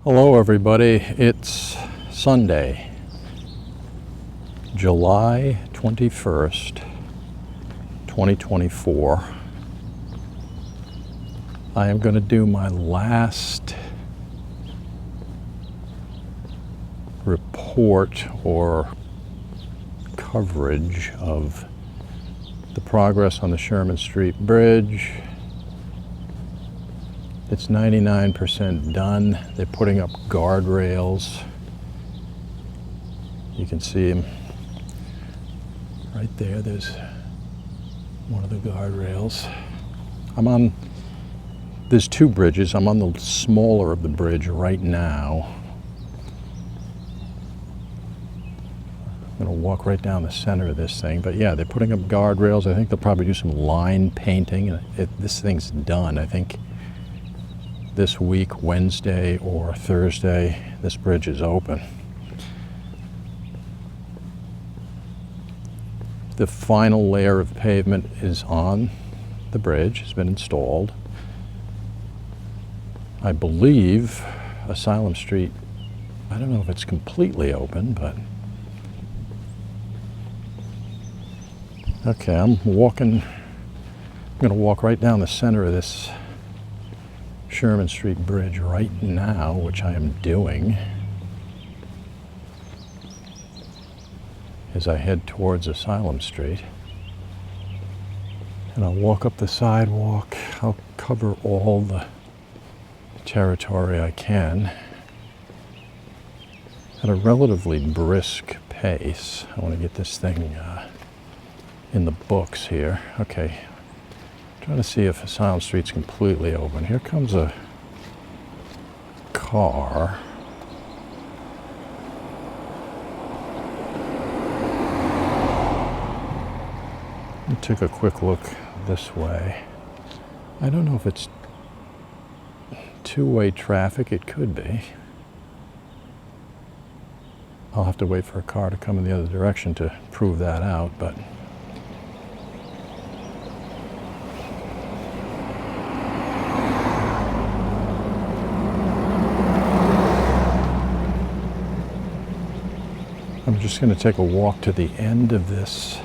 Hello everybody, it's Sunday, July 21st, 2024. I am going to do my last report or coverage of the progress on the Sherman Street Bridge. It's 99% done. They're putting up guardrails. You can see them right there. There's one of the guardrails. There's two bridges. I'm on the smaller of the bridge right now. I'm gonna walk right down the center of this thing. But yeah, they're putting up guardrails. I think they'll probably do some line painting. This thing's done. I think this week, Wednesday or Thursday, this bridge is open. The final layer of pavement is on the bridge, has been installed. I believe Asylum Street, I don't know if it's completely open, but okay, I'm gonna walk right down the center of this Sherman Street Bridge right now, which I am doing as I head towards Asylum Street. And I'll walk up the sidewalk. I'll cover all the territory I can at a relatively brisk pace. I want to get this thing in the books here. Okay. Trying to see if Asylum Street's completely open. Here comes a car. Let me take a quick look this way. I don't know if it's two-way traffic. It could be. I'll have to wait for a car to come in the other direction to prove that out, but I'm just going to take a walk to the end of this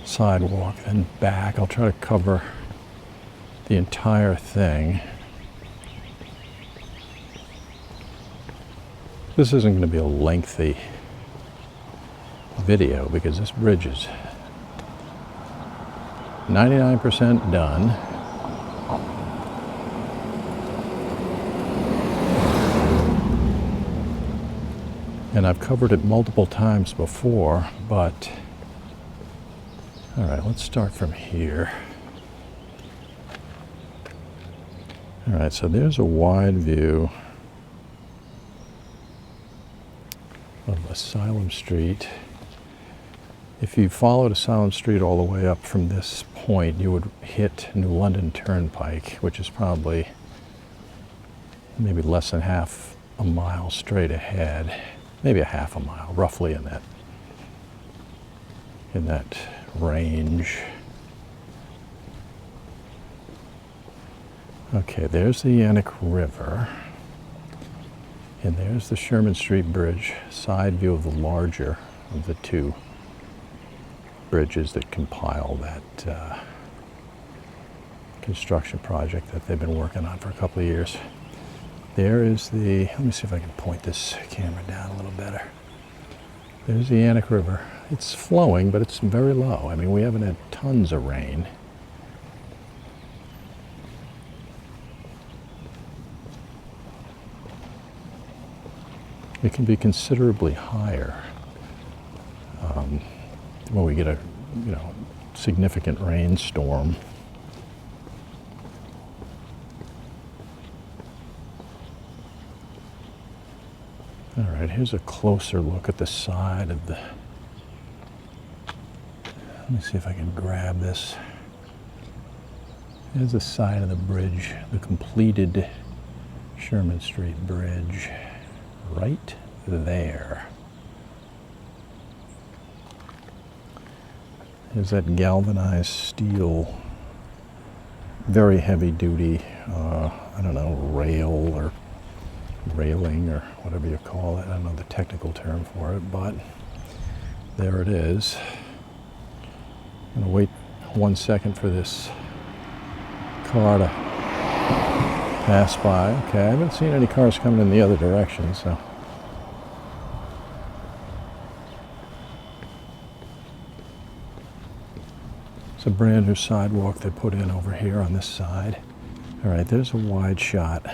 sidewalk, then back. I'll try to cover the entire thing. This isn't going to be a lengthy video because this bridge is 99% done. And I've covered it multiple times before, but all right, let's start from here. All right, so there's a wide view of Asylum Street. If you followed Asylum Street all the way up from this point, you would hit New London Turnpike, which is probably maybe less than half a mile straight ahead. Maybe a half a mile, roughly in that range. Okay, there's the Yannick River, and there's the Sherman Street Bridge, side view of the larger of the two bridges that compile that construction project that they've been working on for a couple of years. There is let me see if I can point this camera down a little better. There's the Yannick River. It's flowing, but it's very low. I mean, we haven't had tons of rain. It can be considerably higher when we get a significant rainstorm. All right, here's a closer look at the side of the, let me see if I can grab this. Here's the side of the bridge, the completed Sherman Street Bridge, right there. There's that galvanized steel, very heavy duty, I don't know, rail or railing or whatever you call it. I don't know the technical term for it, but there it is. I'm gonna wait 1 second for this car to pass by. Okay, I haven't seen any cars coming in the other direction, so. It's a brand new sidewalk they put in over here on this side. All right, there's a wide shot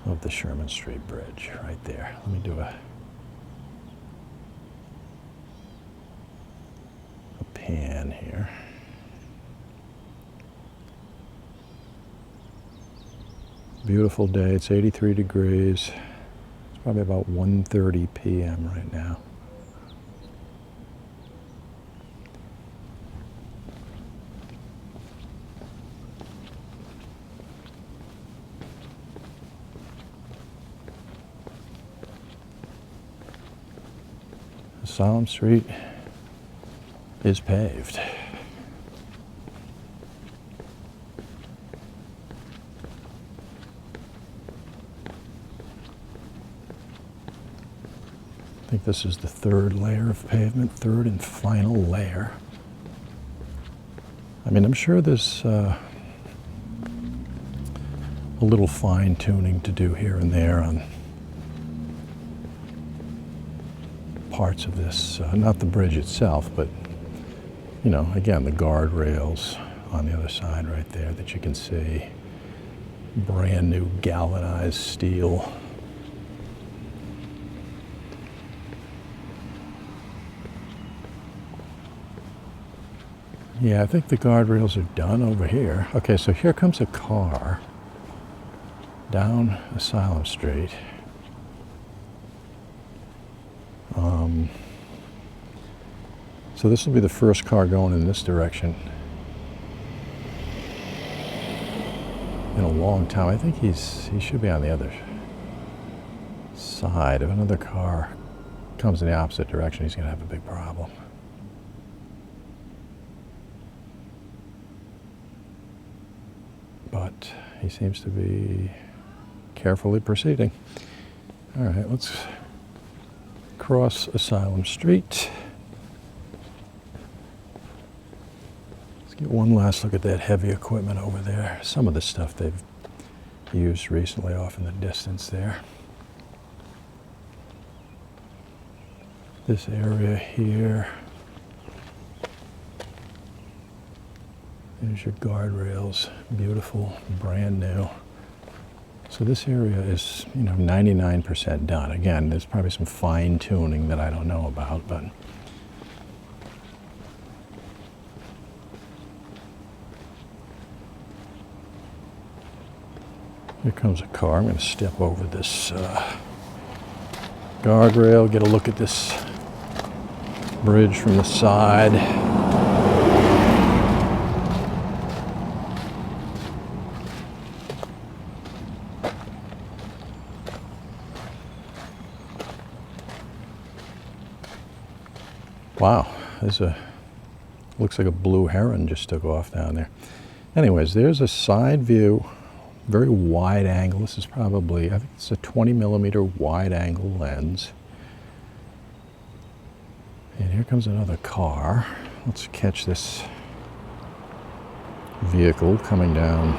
of the Sherman Street Bridge right there. Let me do a pan here. Beautiful day. It's 83 degrees. It's probably about 1:30 p.m. right now. Asylum Street is paved. I think this is the third layer of pavement, third and final layer. I mean, I'm sure there's a little fine tuning to do here and there on parts of this, not the bridge itself, but, you know, again, the guardrails on the other side right there that you can see. Brand new galvanized steel. Yeah, I think the guardrails are done over here. Okay, so here comes a car down Asylum Street. So this will be the first car going in this direction in a long time. I think he should be on the other side. If another car comes in the opposite direction, he's going to have a big problem. But he seems to be carefully proceeding. All right, let's cross Asylum Street. Let's get one last look at that heavy equipment over there. Some of the stuff they've used recently off in the distance there. This area here. There's your guardrails, beautiful, brand new. So this area is, 99% done. Again, there's probably some fine tuning that I don't know about, but here comes a car. I'm going to step over this guardrail, get a look at this bridge from the side. Wow, looks like a blue heron just took off down there. Anyways, there's a side view, very wide angle. This is probably, I think it's a 20 millimeter wide angle lens. And here comes another car. Let's catch this vehicle coming down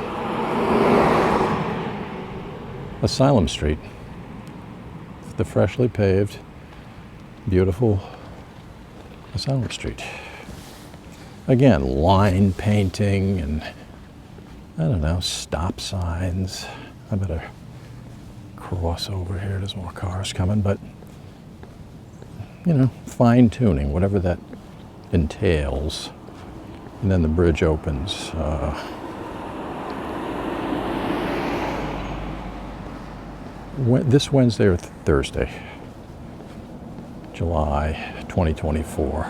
Asylum Street. The freshly paved, beautiful Asylum Street. Again, line painting and, I don't know, stop signs. I better cross over here. There's more cars coming, but, fine tuning, whatever that entails. And then the bridge opens. This Wednesday or Thursday, July 2024.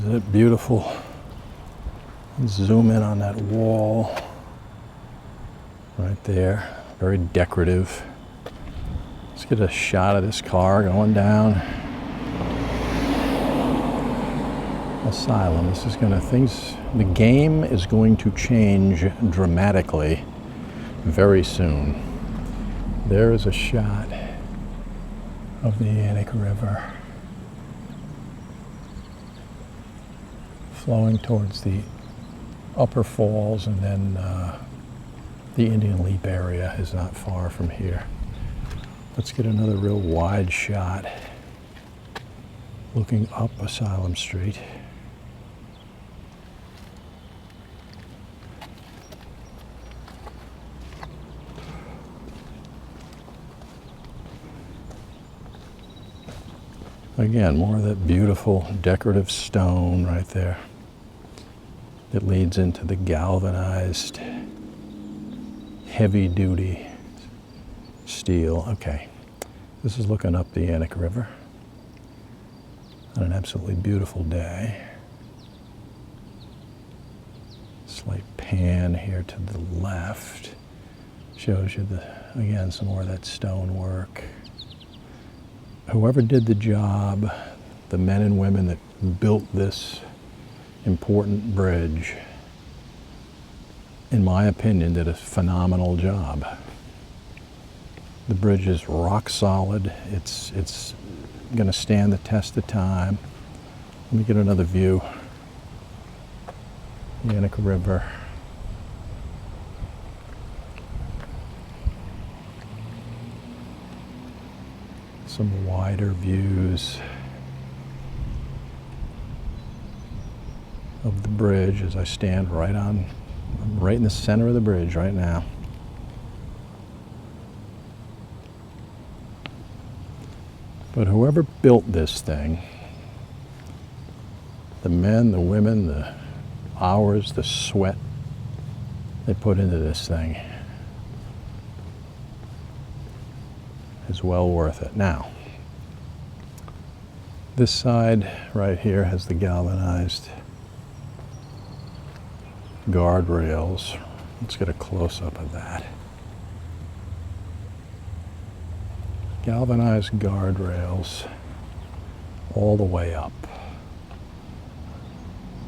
Isn't it beautiful? Zoom in on that wall right there. Very decorative. Let's get a shot of this car going down. Asylum. This is going to, the game is going to change dramatically very soon. There is a shot of the Tentacle River flowing towards the upper falls, and then the Indian Leap area is not far from here. Let's get another real wide shot looking up Asylum Street. Again, more of that beautiful decorative stone right there that leads into the galvanized, heavy-duty steel. Okay, this is looking up the Tentacle River on an absolutely beautiful day. Slight pan here to the left shows you again, some more of that stonework. Whoever did the job, the men and women that built this important bridge, in my opinion, did a phenomenal job. The bridge is rock solid. It's going to stand the test of time. Let me get another view. The Tentacle River. Some wider views of the bridge as I stand I'm right in the center of the bridge right now. But whoever built this thing, the men, the women, the hours, the sweat they put into this thing is well worth it. Now, this side right here has the galvanized guardrails. Let's get a close-up of that. Galvanized guardrails all the way up.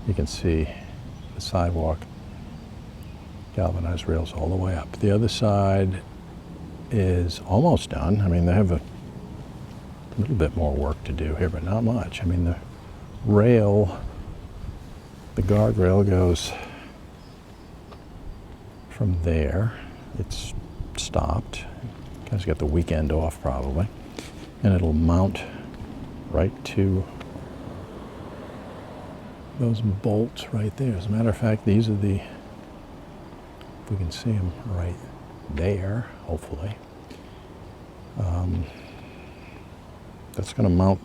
You can see the sidewalk, galvanized rails all the way up. The other side is almost done. I mean, they have a little bit more work to do here, but not much. I mean, the guardrail goes from there. It's stopped. Guys got the weekend off probably. And it'll mount right to those bolts right there. As a matter of fact, these are if we can see them right there, hopefully. That's going to mount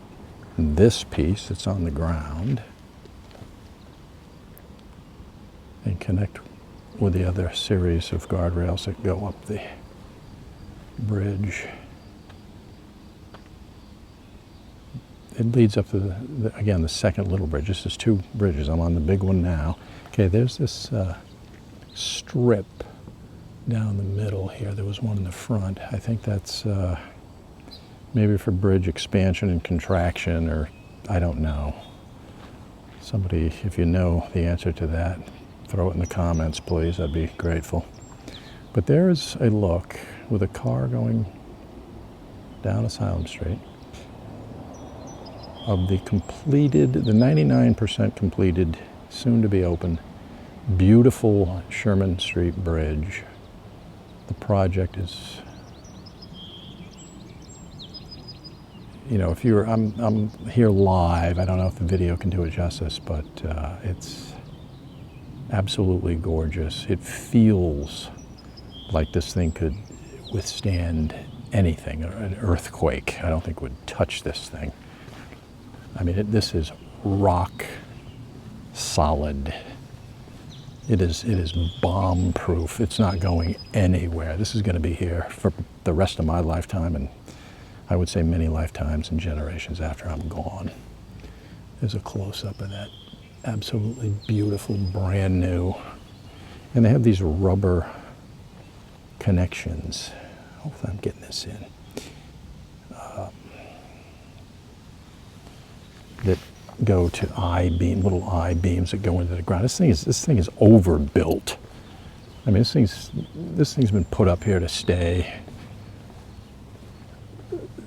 this piece that's on the ground and connect with the other series of guardrails that go up the bridge. It leads up to again, the second little bridge. This is two bridges. I'm on the big one now. Okay, there's this strip down the middle here. There was one in the front. I think that's maybe for bridge expansion and contraction, or I don't know. Somebody, if you know the answer to that, throw it in the comments, please. I'd be grateful. But there's a look with a car going down Asylum Street of the completed, the 99% completed, soon to be open, beautiful Sherman Street Bridge. The project is, you know, if you're, I'm here live. I don't know if the video can do it justice, but it's absolutely gorgeous. It feels like this thing could withstand anything. An earthquake, I don't think, would touch this thing. I mean, this is rock solid. It is bomb-proof. It's not going anywhere. This is going to be here for the rest of my lifetime, and I would say many lifetimes and generations after I'm gone. There's a close-up of that absolutely beautiful, brand new. And they have these rubber connections. Hopefully I'm getting this in. That go to I-beam, little I-beams that go into the ground. This thing is overbuilt. I mean, this thing's been put up here to stay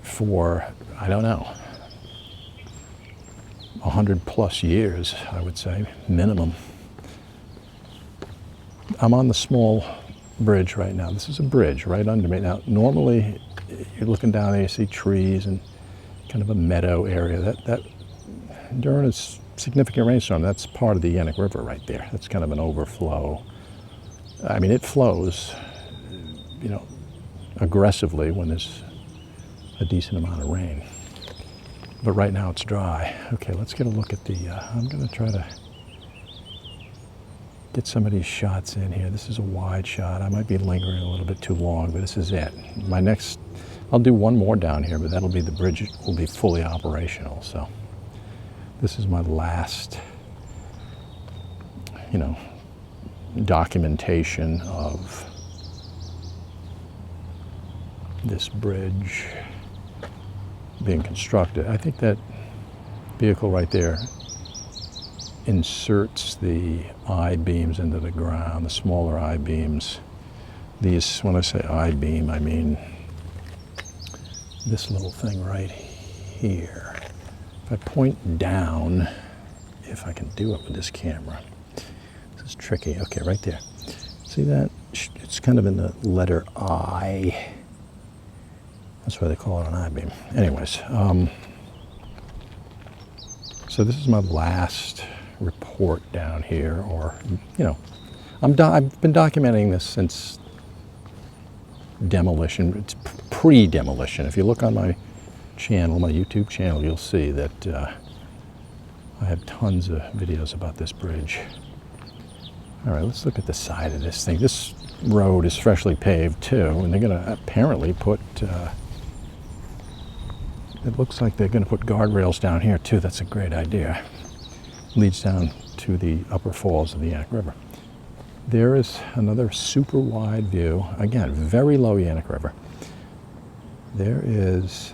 for, I don't know, 100+ years, I would say, minimum. I'm on the small bridge right now. This is a bridge right under me. Now, normally, you're looking down there, you see trees and kind of a meadow area. That during a significant rainstorm, that's part of the Yannick River right there. That's kind of an overflow. I mean, it flows, you know, aggressively when there's a decent amount of rain. But right now it's dry. Okay, let's get a look at the, I'm gonna try to get some of these shots in here. This is a wide shot. I might be lingering a little bit too long, but this is it. My next, I'll do one more down here, but that'll be the bridge will be fully operational. So this is my last, you know, documentation of this bridge being constructed. I think that vehicle right there inserts the I-beams into the ground, the smaller I-beams. These, when I say I-beam, I mean this little thing right here. If I point down, if I can do it with this camera, this is tricky. Okay, right there. See that? It's kind of in the letter I. That's why they call it an I-beam. Anyways, so this is my last report down here, or, you know, I've been documenting this since demolition. It's pre-demolition. If you look on my channel, my YouTube channel, you'll see that I have tons of videos about this bridge. All right, let's look at the side of this thing. This road is freshly paved too, and they're gonna apparently put, it looks like they're gonna put guardrails down here too. That's a great idea. Leads down to the upper falls of the Yannick River. There is another super wide view. Again, very low Yannick River. There is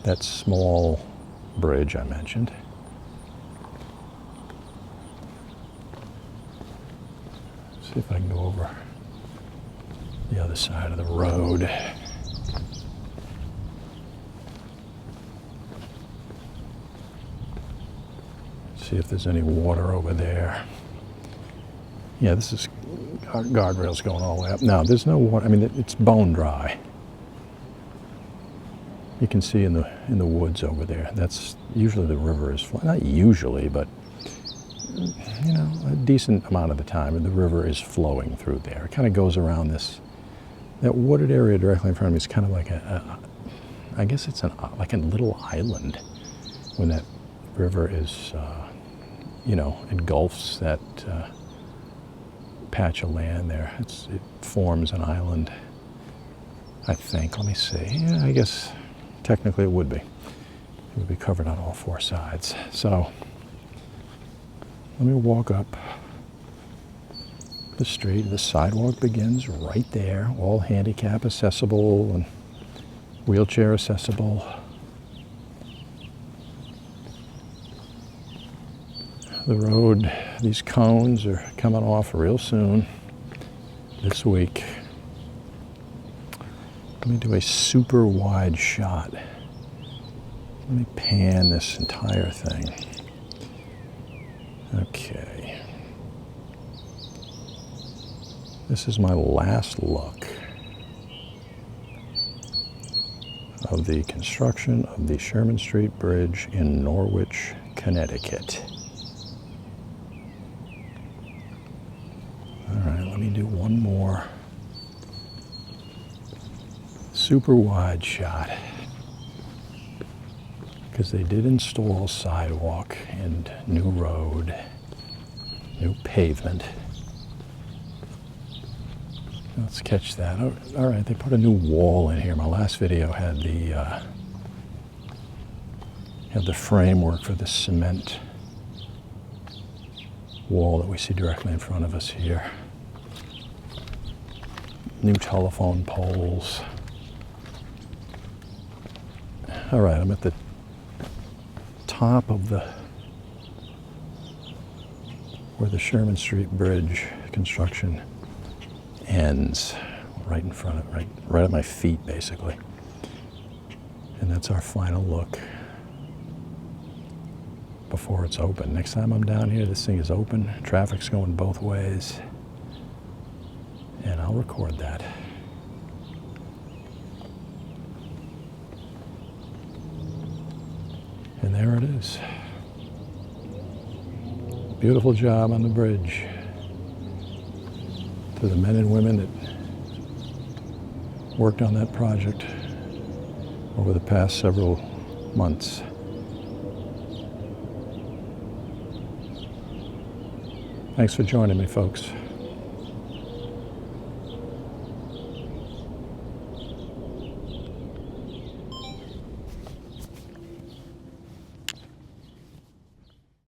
that small bridge I mentioned. See if I can go over the other side of the road. See if there's any water over there. Yeah, this is guardrails going all the way up. No, there's no water. I mean, it's bone dry. You can see in the woods over there. That's usually the river is not usually, but you know, a decent amount of the time, and the river is flowing through there. It kind of goes around that wooded area directly in front of me. Is kind of like I guess it's like a little island when that river is, you know, engulfs that patch of land there. It forms an island, I think. Let me see. Yeah, I guess technically it would be. It would be covered on all four sides. So let me walk up the street. The sidewalk begins right there, all handicap accessible and wheelchair accessible. The road, these cones are coming off real soon this week. Let me do a super wide shot. Let me pan this entire thing. Okay. This is my last look of the construction of the Sherman Street Bridge in Norwich, Connecticut. All right, let me do one more super wide shot, because they did install sidewalk and new road, new pavement. Let's catch that. All right, they put a new wall in here. My last video had the framework for the cement wall that we see directly in front of us here. New telephone poles. All right, I'm at the top of where the Sherman Street Bridge construction ends, right in front of, right at my feet, basically. And that's our final look before it's open. Next time I'm down here, this thing is open. Traffic's going both ways. And I'll record that. And there it is. Beautiful job on the bridge. To the men and women that worked on that project over the past several months. Thanks for joining me, folks.